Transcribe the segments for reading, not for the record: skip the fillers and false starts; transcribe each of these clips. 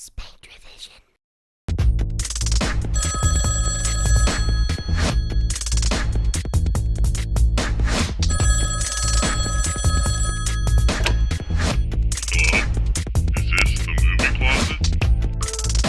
Spank revision. Is this the movie closet?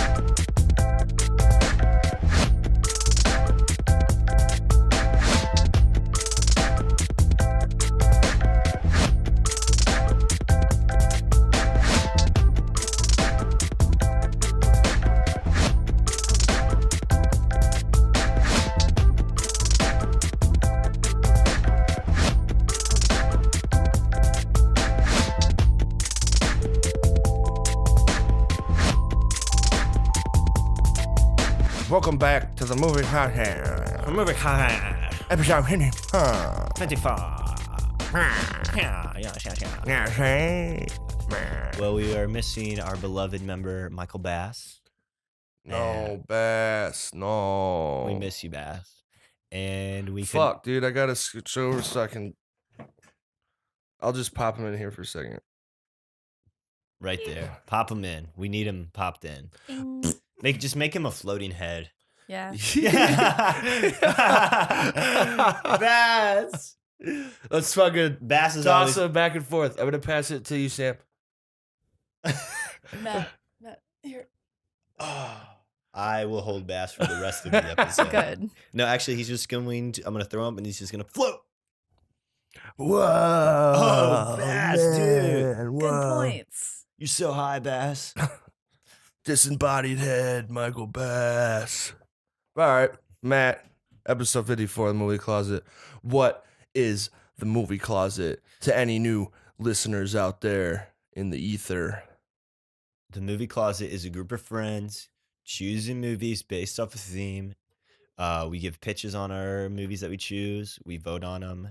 Welcome back to the movie podcast. Movie car. Episode 54. 24. Yeah, hey. Well, we are missing our beloved member, Michael Bass. No, Bass. No. We miss you, Bass. And we Fuck, dude. I gotta scooch over so I can. I'll just pop him in here for a second. right there. Pop him in. We need him popped in. Bing. Just make him a floating head. Yeah. Bass. Let's fucking Bass is toss always. him back and forth. I'm gonna pass it to you, Sam. Matt, here. I will hold Bass for the rest of the episode. Good. No, actually, he's just going to. I'm going to throw him and he's just going to float. Whoa. Oh, Bass, dude. man, Good whoa. points. You're so high, Bass. Disembodied head, Michael Bass. All right, Matt, episode 54 of the Movie Closet. What is the Movie Closet to any new listeners out there in the ether? The Movie Closet is a group of friends choosing movies based off a theme. We give pitches on our movies that we choose. We vote on them.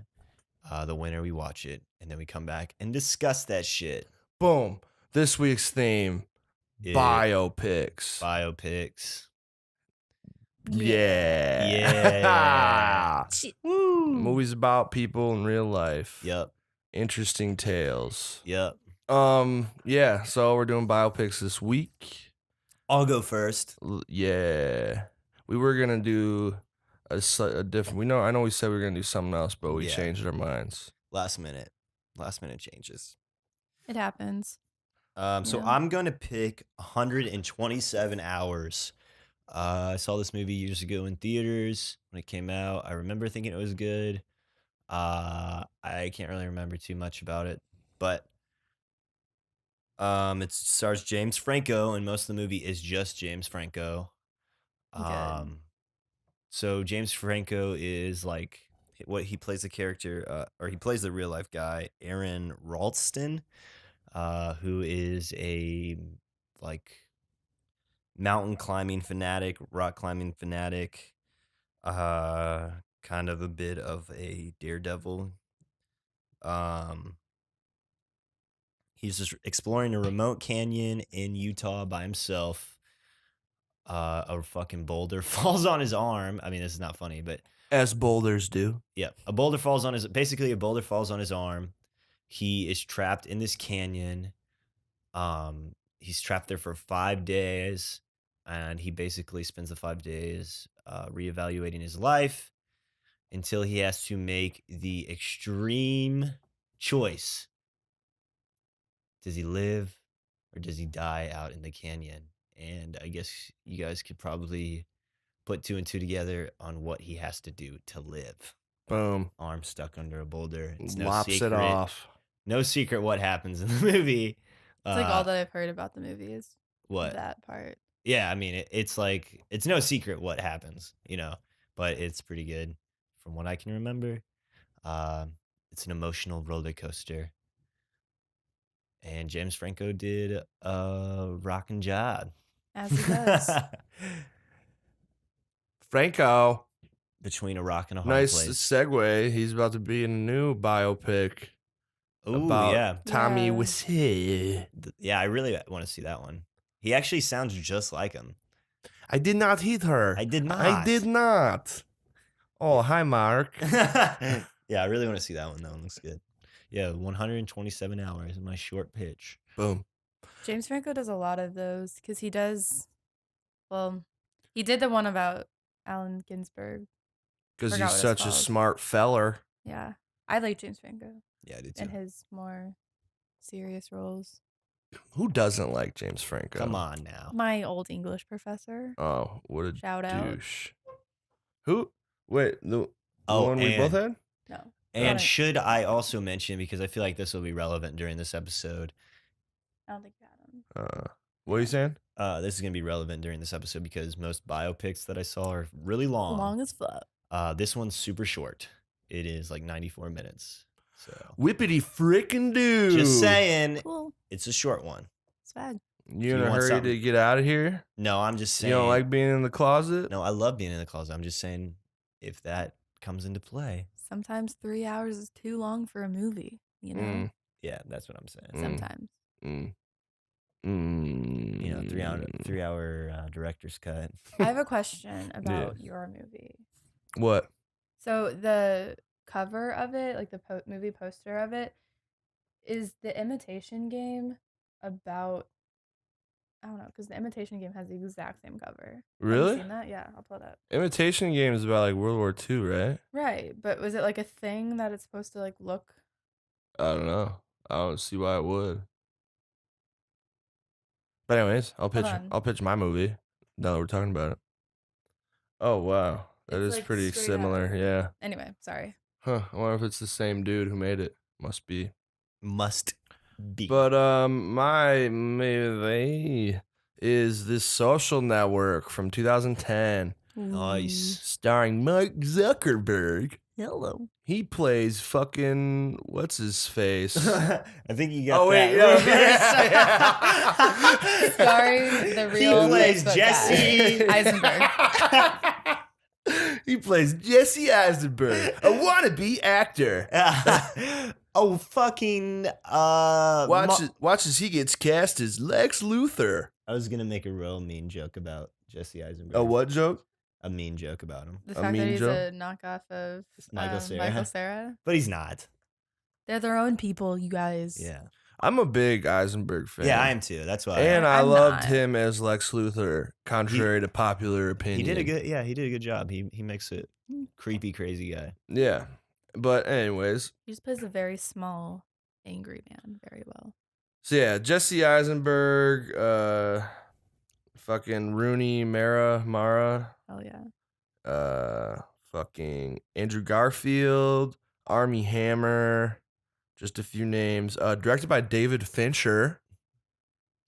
The winner, we watch it. And then we come back and discuss that shit. Boom. This week's theme, Yeah. Bio-pics. Bio-pics. Yeah. Yeah. Woo. Movies about people in real life. Yep. Interesting tales. Yep. Yeah, so we're doing biopics this week. I'll go first. Yeah. We were going to do a different I know we said we were going to do something else, but we Yeah. changed our minds. Last minute changes. It happens. So Yeah. I'm going to pick 127 Hours. I saw this movie years ago in theaters when it came out. I remember thinking it was good. I can't really remember too much about it, but it stars James Franco, and most of the movie is just James Franco. Good. So James Franco is like what he plays the character, or he plays the real life guy, Aaron Ralston, who is a like mountain climbing fanatic, rock climbing fanatic, kind of a bit of a daredevil. He's just exploring a remote canyon in Utah by himself. A fucking boulder falls on his arm. I mean, this is not funny, but As boulders do. yeah, a boulder falls on basically a boulder falls on his arm. He is trapped in this canyon. He's trapped there for 5 days, and he basically spends the 5 days reevaluating his life until he has to make the extreme choice. Does he live or does he die out in the canyon? And I guess you guys could probably put two and two together on what he has to do to live. Boom. Arm stuck under a boulder. It's no Lops secret. it off. No secret what happens in the movie. It's like all that I've heard about the movie is What? that part. Yeah, I mean, it's like, it's no secret what happens, but it's pretty good from what I can remember. It's an emotional roller coaster. And James Franco did a rockin' job. As he does. Franco. Between a rock and a hard Nice place. segue. He's about to be in a new biopic Ooh, about yeah. Tommy Yeah. Wiseau. Yeah, I really want to see that one. He actually sounds just like him. I did not hit her. I did not. I did not. Oh, hi, Mark. Yeah, I really want to see that one. That one looks good. Yeah, 127 hours in my short pitch. Boom. James Franco does a lot of those because he does. Well, he did the one about Allen Ginsberg. Because Forgot he's what it's such a called. smart feller. Yeah, I like James Franco Yeah, I do too. in his more serious roles. Who doesn't like James Franco? Come on now. My old English professor. Oh, what a Shout out. douche. Who? Wait, the Oh, one we both and- had? No. And I should I also mention, because I feel like this will be relevant during this episode, don't think you had him. What are you saying? this is going to be relevant during this episode because most biopics that I saw are really long. Long as fuck. This one's super short. It is like 94 minutes. So Whippity frickin' do. just saying, Cool. it's a short one. Swag. You in you a want hurry something- to get out of here? No, I'm just saying. You don't like being in the closet? No, I love being in the closet. I'm just saying if that comes into play. Sometimes 3 hours is too long for a movie. You know. Yeah, that's what I'm saying. Sometimes. You know, 3 hour director's cut. I have a question about your movie. What? So the cover of it, like the movie poster of it, is The Imitation Game about? I don't know, because The Imitation Game has the exact same cover. Have Really? you seen that? Yeah, I'll pull it up. Imitation Game is about like World War II, right? Right, but was it like a thing that it's supposed to like look? I don't know. I don't see why it would. But anyways, I'll on. pitch my movie. Now that we're talking about it. Oh wow, that It's, is like, pretty straight similar. out. Yeah. Anyway, sorry. Huh. I wonder if it's the same dude who made it. Must be. Must be. But my movie is this Social Network from 2010, Nice. starring Mark Zuckerberg. Hello. He plays fucking what's his face? I think you got Oh, wait, that. yeah. Starring the real He plays Facebook Jesse guy, Eisenberg. He plays Jesse Eisenberg, a wannabe actor. Oh, fucking. Watch as he gets cast as Lex Luthor. I was going to make a real mean joke about Jesse Eisenberg. A what joke? A mean joke about him. The A fact mean that he's joke? a knockoff of Michael Cera. Michael Cera. But he's not. They're their own people, you guys. Yeah. I'm a big Eisenberg fan. Yeah, I am too. That's why. And I I'm loved not. him as Lex Luthor, contrary to popular opinion. he did a good. Yeah, he did a good job. He makes it creepy, crazy guy. Yeah. But anyways, He just plays a very small, angry man very well. so yeah, Jesse Eisenberg, fucking Rooney Mara, Oh yeah. fucking Andrew Garfield, Armie Hammer, just a few names. Directed by David Fincher.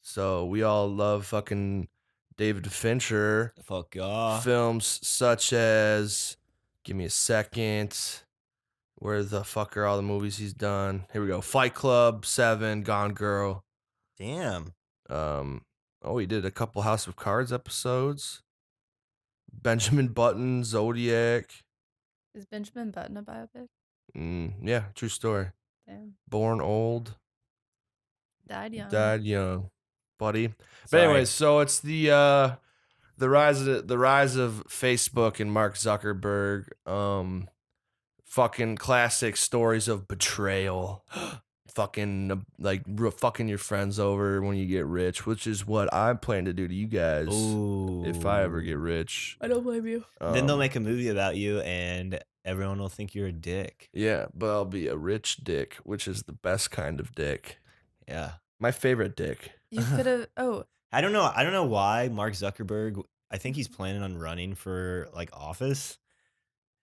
So we all love fucking David Fincher. Fuck off. Films such as, give me a second. Where the fuck are all the movies he's done? Here we go. Fight Club, Seven, Gone Girl. Damn. He did a couple House of Cards episodes. Benjamin Button, Zodiac. Is Benjamin Button a biopic? Yeah, true story. Damn. Born old, Died young. died young, buddy. But Sorry. anyways, so it's the rise of Facebook and Mark Zuckerberg. Fucking classic stories of betrayal. Fucking fucking your friends over when you get rich, which is what I plan to do to you guys Ooh. if I ever get rich. I don't blame you. Then they'll make a movie about you, and everyone will think you're a dick. Yeah, but I'll be a rich dick, which is the best kind of dick. Yeah. My favorite dick. You could have. Oh, I don't know. I don't know why Mark Zuckerberg. I think he's planning on running for like office,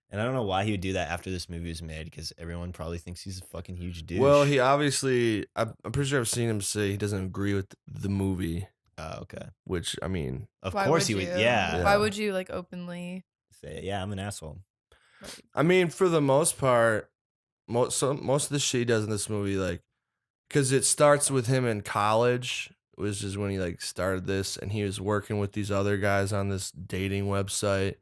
and I don't know why he would do that after this movie was made because everyone probably thinks he's a fucking huge douche. Well, he obviously, I'm pretty sure I've seen him say he doesn't agree with the movie, Oh, okay. which, I mean, Of why course he would would. you? Yeah. Why would you like openly? Say, yeah, I'm an asshole. for the most part, most of the shit he does in this movie, like, because it starts with him in college, which is when he like started this, and he was working with these other guys on this dating website,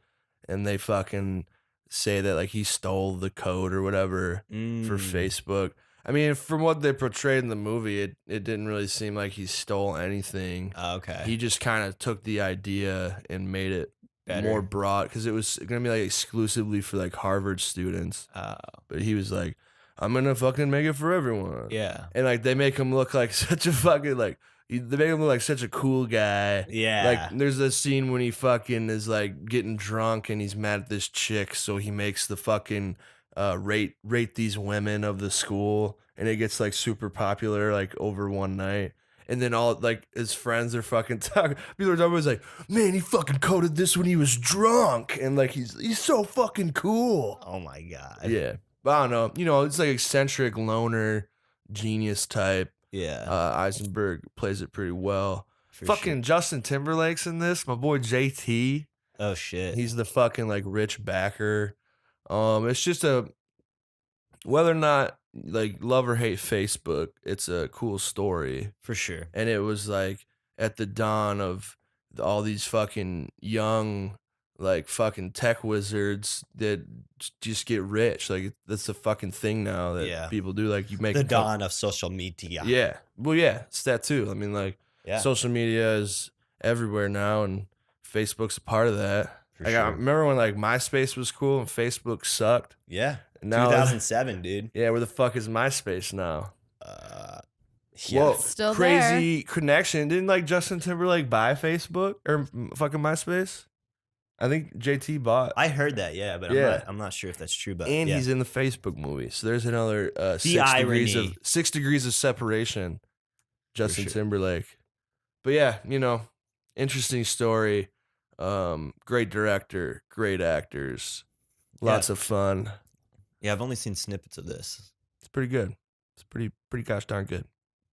and they fucking say that like he stole the code or whatever for Facebook. I mean, from what they portrayed in the movie, it didn't really seem like he stole anything. Oh, okay. He just kind of took the idea and made it Better. more broad because it was gonna be like exclusively for like Harvard students. But he was like, I'm gonna fucking make it for everyone. Yeah. And like they make him look like such a fucking like They make him look like such a cool guy. Yeah. Like, there's a scene when he fucking is like getting drunk and he's mad at this chick, so he makes the fucking rate these women of the school, and it gets like super popular like over one night. And then all like his friends are fucking talking. People are always like, "Man, he fucking coded this when he was drunk," and like he's so fucking cool. Oh my god. Yeah, but I don't know. You know, it's like eccentric loner, genius type. Yeah. Eisenberg plays it pretty well. For Fucking sure. Justin Timberlake's in this. My boy JT. Oh shit. He's the fucking like rich backer. It's just whether or not like love or hate Facebook, it's a cool story. For sure. And it was like at the dawn of all these fucking young like fucking tech wizards that just get rich. Like that's a fucking thing now that Yeah. people do. Like you make The a couple- dawn of social media. Yeah. Well, yeah, it's that too. I mean, like Yeah. social media is everywhere now, and Facebook's a part of that. For Like I sure. remember when like MySpace was cool and Facebook sucked. Yeah. And now 2007, dude. yeah, where the fuck is MySpace now? Yeah. Whoa, Still crazy connection. Didn't like Justin Timberlake buy Facebook or fucking MySpace? I think JT bought, I heard that, yeah, but Yeah. I'm not sure if that's true. But and yeah. he's in the Facebook movie. So there's another irony. 6 degrees of separation. Justin sure. Timberlake. But yeah, you know, interesting story. Great director, great actors, lots of fun. Yeah, I've only seen snippets of this. It's pretty good. It's pretty gosh darn good.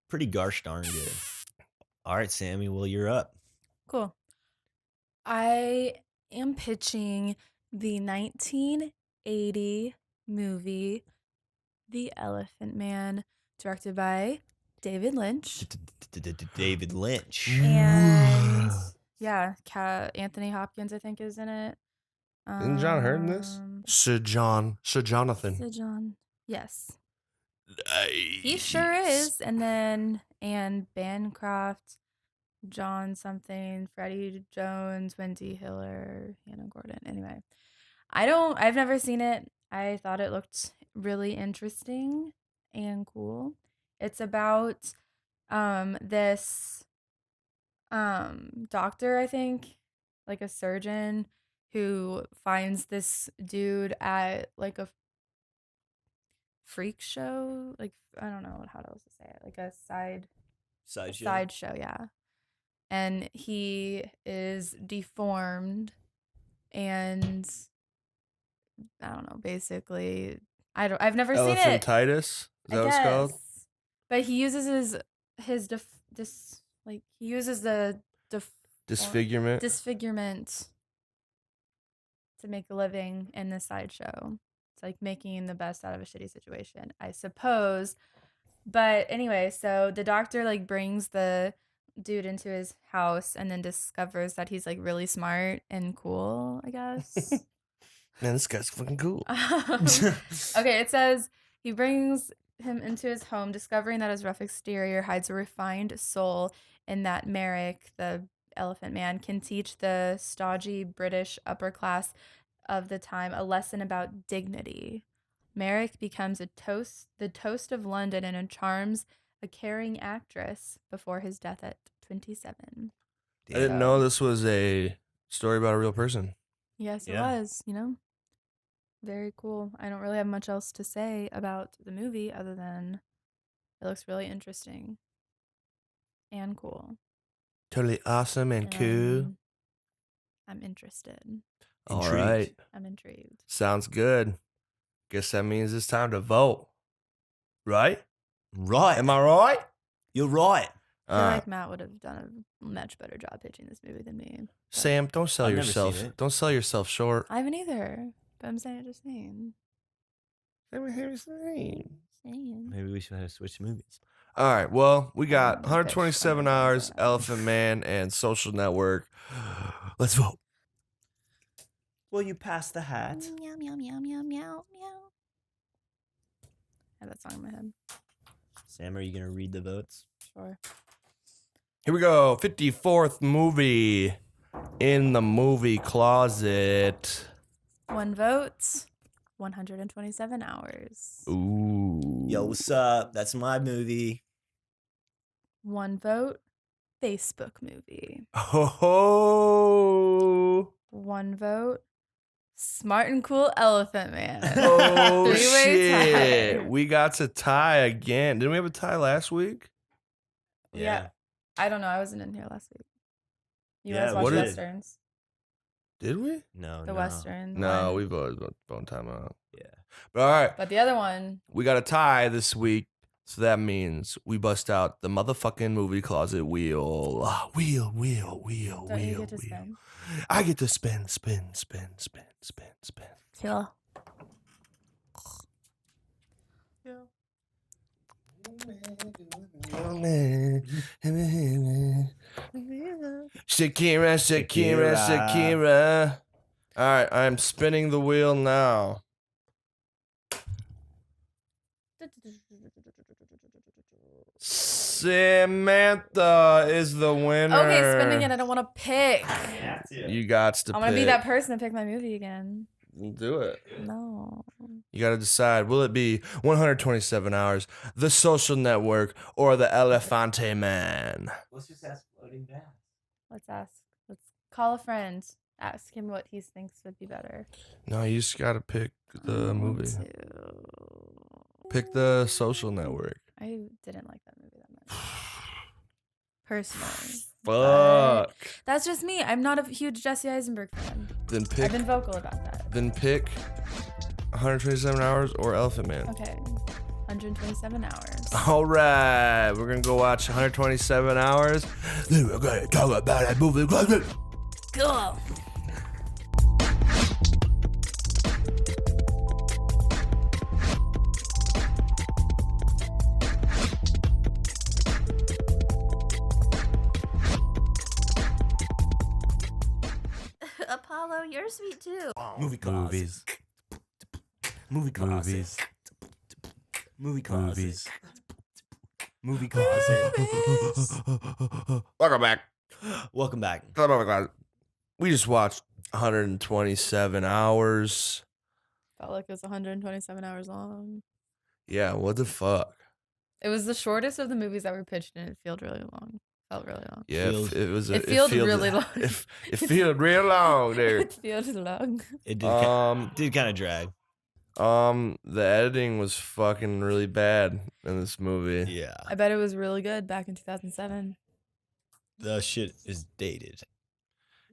Pretty gosh darn good. All right, Sammy. Well, you're up. Cool. I am pitching the 1980 movie The Elephant Man, directed by David Lynch. David Lynch. And yeah, Anthony Hopkins, I think, is in it. Isn't John Hurt in this? Sir Jonathan. Sir John. Yes. He sure is. And then Bancroft, John something, Freddie Jones, Wendy Hiller, Hannah Gordon. Anyway, I've never seen it. I thought it looked really interesting and cool. It's about this doctor, I think, like a surgeon who finds this dude at like a freak show, like I don't know how else to say it, like a sideshow, yeah. And he is deformed, and I don't know, basically, I've never seen it. Elephantitis? Is that what it's called? guess. But he uses his disfigurement to make a living in this sideshow. It's like making the best out of a shitty situation, I suppose. But anyway, so the doctor like brings the dude into his house and then discovers that he's like really smart and cool, I guess. Man, this guy's fucking cool. Okay, it says he brings him into his home, discovering that his rough exterior hides a refined soul, and that Merrick, the Elephant Man, can teach the stodgy British upper class of the time a lesson about dignity. Merrick becomes the toast of London, and charms a caring actress before his death at 27. I didn't know this was a story about a real person. Yes, it Yeah. was, Very cool. I don't really have much else to say about the movie other than it looks really interesting and cool. Totally awesome and cool. And I'm interested. All Intrigued. right. I'm intrigued. Sounds good. Guess that means it's time to vote. Right? Right. Am I right? You're right. I feel All right. like Matt would have done a much better job pitching this movie than me. Sam, don't sell I've never yourself. seen it. Don't sell yourself short. I haven't either, but I'm just saying. Maybe we should have switched movies. All right. Well, we got Okay, 127 fine. Hours, Elephant Man, and Social Network. Let's vote. Well, you passed the hat. Meow, meow, meow, meow, meow, meow. I have that song in my head. Sam, are you going to read the votes? Sure. Here we go. 54th movie in the movie closet. 1 vote, 127 hours. Ooh. Yo, what's up? That's my movie. 1 vote, Facebook movie. Oh, 1 vote. Smart and Cool Elephant Man. oh Three-way shit! tie. We got to tie again. Didn't we have a tie last week? Yeah. I don't know. I wasn't in here last week. You Yeah, guys we watched did. Westerns? Did we? No, The no. Western No, one. we've always been phone time out. Yeah. But all right, But the other one, we got a tie this week, so that means we bust out the motherfucking movie closet wheel. Wheel. don't you get to spin? I get to spin. Yeah. Shakira. All right, I'm spinning the wheel now. Samantha is the winner. Okay, spinning it. I don't want to pick. You got to I pick. want to be that person to pick my movie again. Do it. No. You got to decide. Will it be 127 Hours, The Social Network, or The Elefante Man? Let's just ask floating bass. Let's ask. Let's call a friend. Ask him what he thinks would be better. No, you just got to pick the I want movie. to. Pick The Social Network. I didn't like that movie that much. Personally. Fuck. That's just me. I'm not a huge Jesse Eisenberg fan. Then I've pick. been vocal about that. Then pick 127 Hours or Elephant Man. Okay. 127 hours. All right, we're gonna go watch 127 Hours. Then we're gonna talk about that movie. Cool. Apollo, you're sweet too. Movie Movies. Movie closet. Movie closet. Movie closet. Welcome back. Welcome back. We just watched 127 Hours. Felt like it was 127 hours long. Yeah, what the fuck? It was the shortest of the movies that were pitched, and it felt really long. Felt really long. Yeah, Feels- it was. It felt really long. It felt real long there. It feels long. It did, did kind of drag. The editing was fucking really bad in this movie. Yeah. I bet it was really good back in 2007. The shit is dated.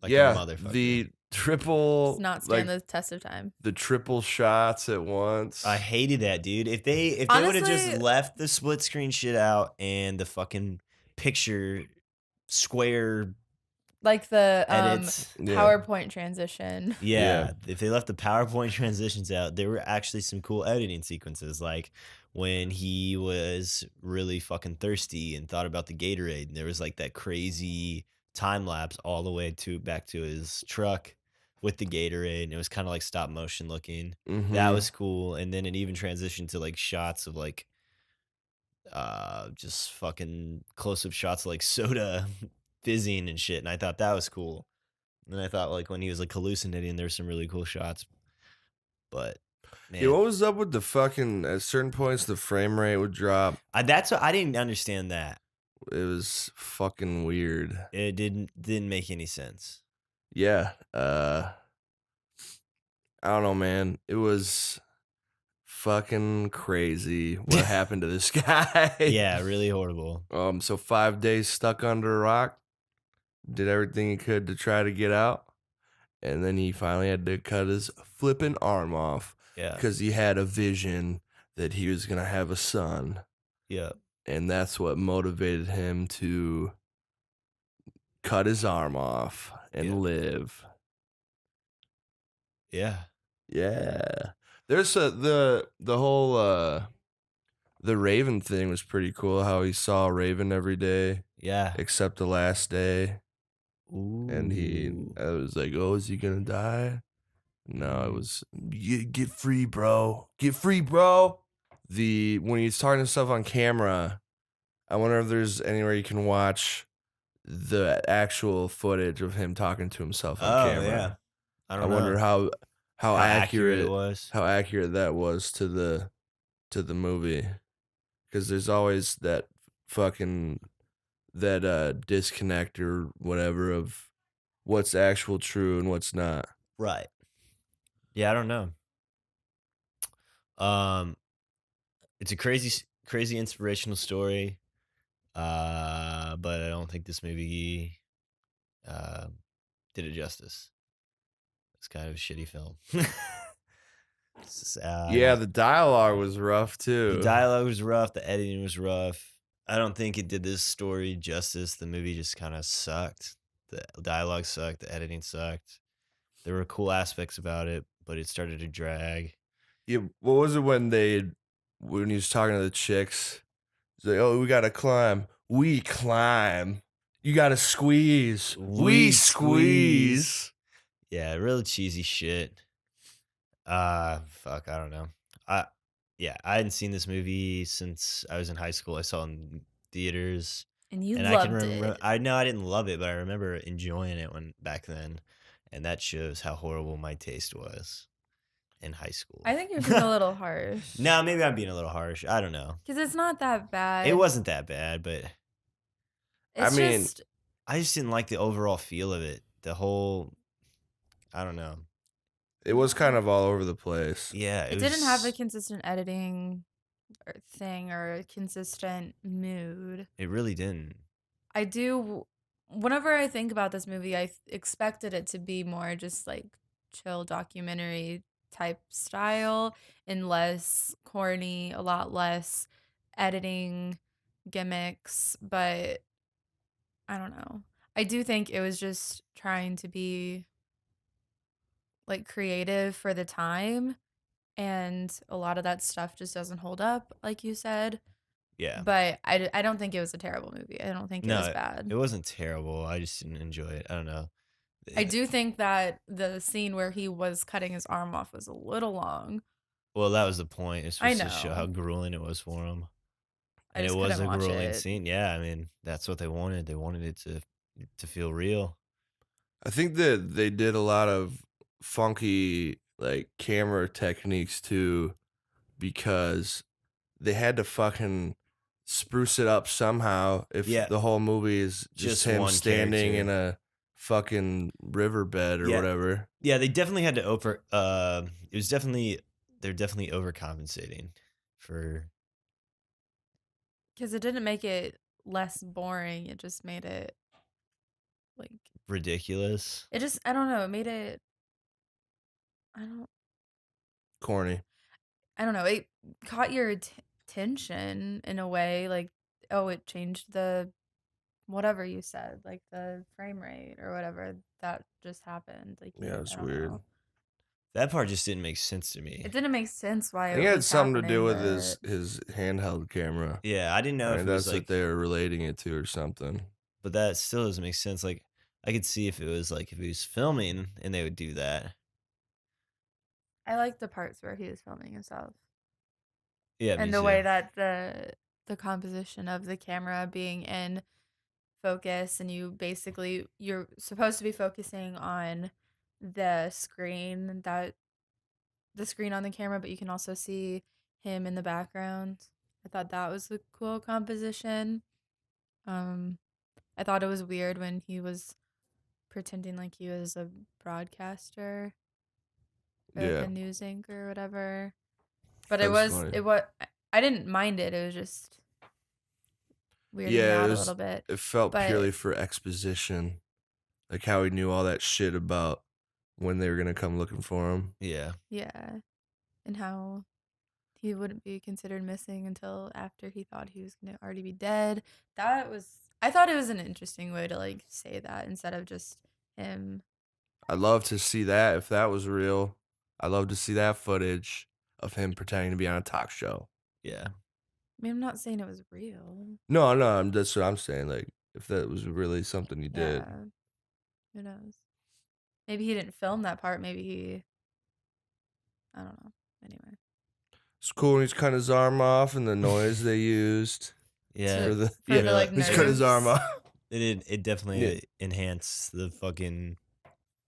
Like a Yeah, motherfucker. the triple, It's not like stand the test of time. the triple shots at once. I hated that, dude. If they would have just Honestly- left the split screen shit out and the fucking picture square Like the edits. Yeah. PowerPoint transition. Yeah, if they left the PowerPoint transitions out, there were actually some cool editing sequences, like when he was really fucking thirsty and thought about the Gatorade, and there was like that crazy time lapse all the way to back to his truck with the Gatorade, and it was kind of like stop motion looking. Mhm. That was cool, and then it even transitioned to like shots of like just fucking close-up shots of like soda fizzing and shit, and I thought that was cool. And then I thought like when he was like hallucinating, there's some really cool shots. But man, Yeah, what was up with the fucking? At certain points, the frame rate would drop. that's what I didn't understand. That It was fucking weird. it didn't make any sense. Yeah. I don't know, man. It was fucking crazy what happened to this guy. Yeah, really horrible. So 5 days stuck under a rock. Did everything he could to try to get out. And then he finally had to cut his flipping arm off Yeah, because he had a vision that he was going to have a son. yeah, And that's what motivated him to cut his arm off and Yeah. live. yeah. Yeah. There's the whole the Raven thing was pretty cool, how he saw Raven every day Yeah. except the last day. And Ooh. I was like, "Oh, is he gonna die?" No, it was get free, bro. Get free, bro. When he's talking to stuff on camera, I wonder if there's anywhere you can watch the actual footage of him talking to himself on Oh camera. yeah. I I don't wonder know how accurate it was. how accurate that was to the movie, because there's always that fucking that disconnect or whatever of what's actual true and what's not. Right. Yeah, I don't know. Um, it's a crazy inspirational story. But I don't think this movie uh, did it justice. It's kind of a shitty film. Yeah, the dialogue was rough the too. dialogue was rough. The editing was rough. I don't think it did this story justice. The movie just kind of sucked. The dialogue sucked. The editing sucked. There were cool aspects about it, but it started to drag. Yeah, what was it when he was talking to the chicks? He's like, "Oh, we gotta climb. We climb. You gotta squeeze. We squeeze." Yeah, really cheesy shit. Fuck, I don't know. I I hadn't seen this movie since I was in high school. I saw it in theaters. And you And I can loved remember it. I know I didn't love it, but I remember enjoying it when back then. And that shows how horrible my taste was in high school. I think you're being a little harsh. No, maybe I'm being a little harsh. I don't know. Because it's not that bad. It wasn't that bad, but It's mean, just I just didn't like the overall feel of it. The whole I don't know. it was kind of all over the place. Yeah, it didn't have a consistent editing or thing or a consistent mood. It really didn't. I do. Whenever I think about this movie, I expected it to be more just like chill documentary type style and less corny, a lot less editing gimmicks. But I don't know. I do think it was just trying to be like creative for the time. And a lot of that stuff just doesn't hold up, like you said. Yeah. But I don't think it was a terrible movie. I don't think it was No, bad. it wasn't terrible. I just didn't enjoy it. I don't know. I do think that the scene where he was cutting his arm off was a little long. Well, that was the point. It's I supposed to show know. how grueling it was for him. I And it just was couldn't a watch grueling it. scene. Yeah, I mean, that's what they wanted. They wanted it to feel real. I think that they did a lot of funky like camera techniques too, because they had to fucking spruce it up somehow if Yeah. the whole movie is just him one standing character. in a fucking riverbed or Yeah. whatever. Yeah, they definitely had to it was definitely they're definitely overcompensating for Because it didn't make it less boring. It just made it like ridiculous. it just I don't know. It made it I don't Corny. I don't know. It caught your attention in a way. Like it changed the whatever you said, like the frame rate or whatever that just happened. Like Yeah, it's I don't weird. know. That part just didn't make sense to me. It didn't make sense why I it think it had was something to do with happening, his handheld camera. Yeah, I didn't know I if mean, it was that's like what they were relating it to or something. but that still doesn't make sense. Like I could see if it was like if he was filming and they would do that. I like the parts where he was filming himself. Yeah, me And the too. way that the composition of the camera being in focus and you're supposed to be focusing on the screen on the camera, but you can also see him in the background. I thought that was a cool composition. I thought it was weird when he was pretending like he was a broadcaster or like Yeah. a news anchor or whatever. But That it was was funny. it was I didn't mind it. It was just weirding me Yeah, out a little bit. it felt but- purely for exposition. Like how he knew all that shit about when they were gonna come looking for him. Yeah. Yeah. And how he wouldn't be considered missing until after he thought he was going to already be dead. I thought it was an interesting way to like say that instead of just him. I'd love to see that if that was real. I'd love to see that footage of him pretending to be on a talk show. Yeah. I mean, I'm not saying it was real. No, that's what I'm saying. Like if that was really something he did. Yeah. Who knows? Maybe he didn't film that part. I don't know. Anyway. It's cool when he's cutting his arm off and the noise they used. Yeah. For the, For the, like, he's cut his arm nerves. off. It definitely enhanced the fucking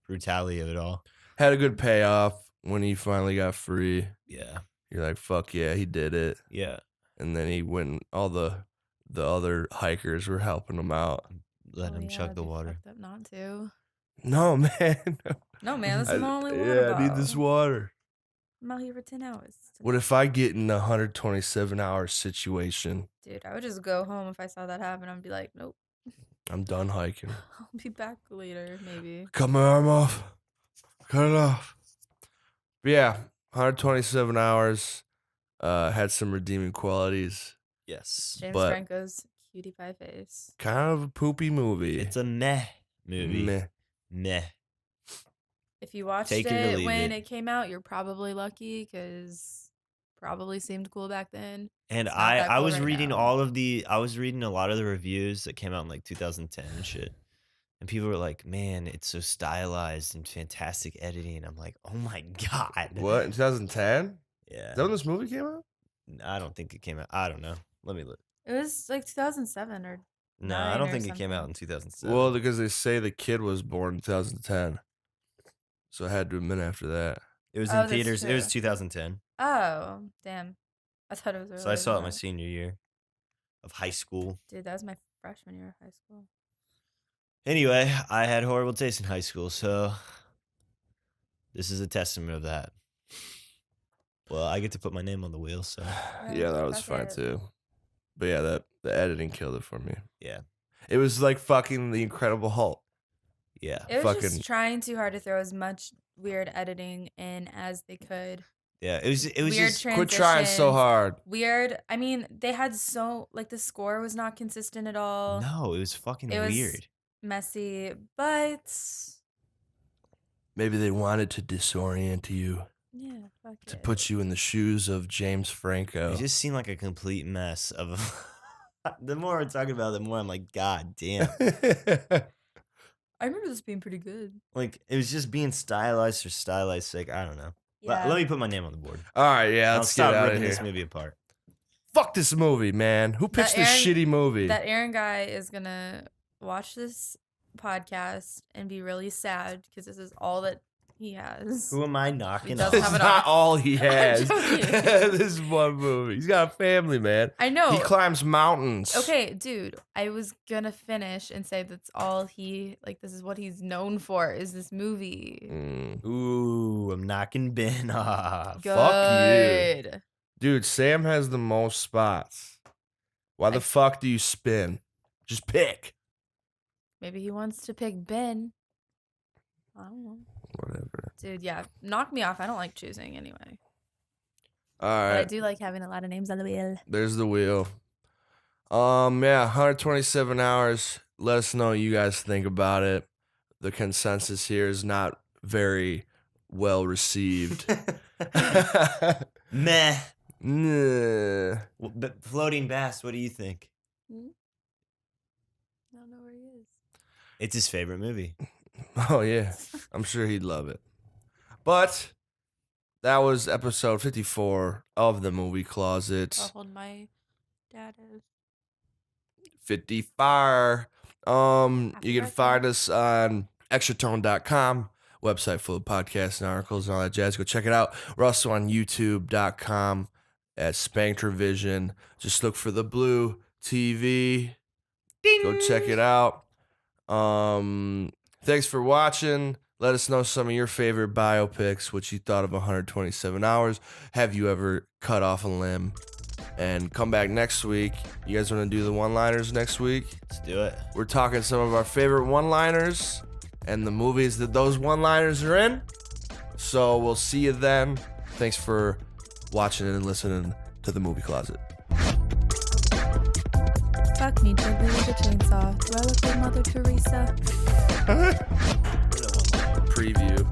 brutality of it all. Had a good payoff when he finally got free. Yeah. You're like, fuck yeah, he did it. Yeah. And then he went all the the other hikers were helping him out. Let him chug the water. Fucked up not to. No, man. No, man, this is my only water Yeah, I bottle. need this water. I'm out here for 10 hours. What if I get in a 127-hour situation? Dude, I would just go home if I saw that happen. I'd be like, nope. I'm done hiking. I'll be back later, maybe. Cut my arm off. Cut it off. But yeah, 127 hours. Had some redeeming qualities. Yes. James But- Franco's cutie pie face. Kind of a poopy movie. It's a meh movie. Meh. Meh. If you watched Take it or it leave when it. it came out, you're probably lucky because probably seemed cool back then. And It's not that I cool was right reading now. I was reading a lot of the reviews that came out in like 2010 and shit. And people were like, man, it's so stylized and fantastic editing. I'm like, oh my God. What, in 2010? Yeah. Is that when this movie came out? I don't think it came out. I don't know. Let me look. It was like 2007 or No, I 9 don't or think it came out in something. 2007. Well, because they say the kid was born in 2010. So it had to have been after that. it was Oh, in that's theaters. It was true. 2010. Oh, damn. I thought it was earlier. So I saw it than my that. senior year of high school. Dude, that was my freshman year of high school. Anyway, I had horrible taste in high school, so this is a testament of that. Well, I get to put my name on the wheel, so Yeah, that was fuck fine it. too. But yeah, the editing killed it for me. yeah, It was like fucking The Incredible Hulk. yeah, It was Fucking- just trying too hard to throw as much weird editing in as they could. yeah. It was Weird just Quit trying so transitions. hard. Weird. I mean, they had so like the score was not consistent at all. no, it was fucking It was weird. messy, but Maybe they wanted to disorient you, yeah, fuck to it. put you in the shoes of James Franco. It just seemed like a complete mess of. The more we're talking about it, the more I'm like, God damn. I remember this being pretty good. Like, it was just being stylized for stylized sake. I don't know. But let me put my name on the board. All right, yeah, I'll let's stop get out of ripping here. this movie apart. Fuck this movie, man. Who pitched this Aaron- shitty movie? That Aaron guy is gonna watch this podcast and be really sad because this is all that he has. Who am I knocking doesn't This off? have is it on. not all he has. joking. This is one movie. He's got a family, man. I know. He climbs mountains. Okay, dude, I was gonna finish and say that's all he like. This is what he's known for is this movie. Mm. Ooh, I'm knocking Ben off. Good. Fuck you. Dude, Sam has the most spots. Why the fuck do you spin? Just pick. Maybe he wants to pick Ben. I don't know. Whatever. Dude, yeah, knock me off. I don't like choosing anyway. All But I right. do like having a lot of names on the wheel. There's the wheel. Yeah, 127 hours. Let us know what you guys think about it. The consensus here is not very well received. Meh. Nah. But Floating Bass, what do you think? I don't know where he is. It's his favorite movie. Oh yeah, I'm sure he'd love it. But that was episode 54 of the Movie Closet. I'll hold my dad is. 54. You Happy can birthday. find us on extratone.com, website full of podcasts and articles and all that jazz. Go check it out. We're also on youtube.com at Spanktervision. Just look for the blue TV. Go check it out. Thanks for watching. Let us know some of your favorite biopics, what you thought of 127 hours. Have you ever cut off a limb? And come back next week. You guys want to do the one-liners next week? Let's do it. We're talking some of our favorite one-liners and the movies that those one-liners are in. So we'll see you then. Thanks for watching and listening to The Movie Closet. Fuck me gently with a chainsaw. Do I look like Mother Teresa? Preview.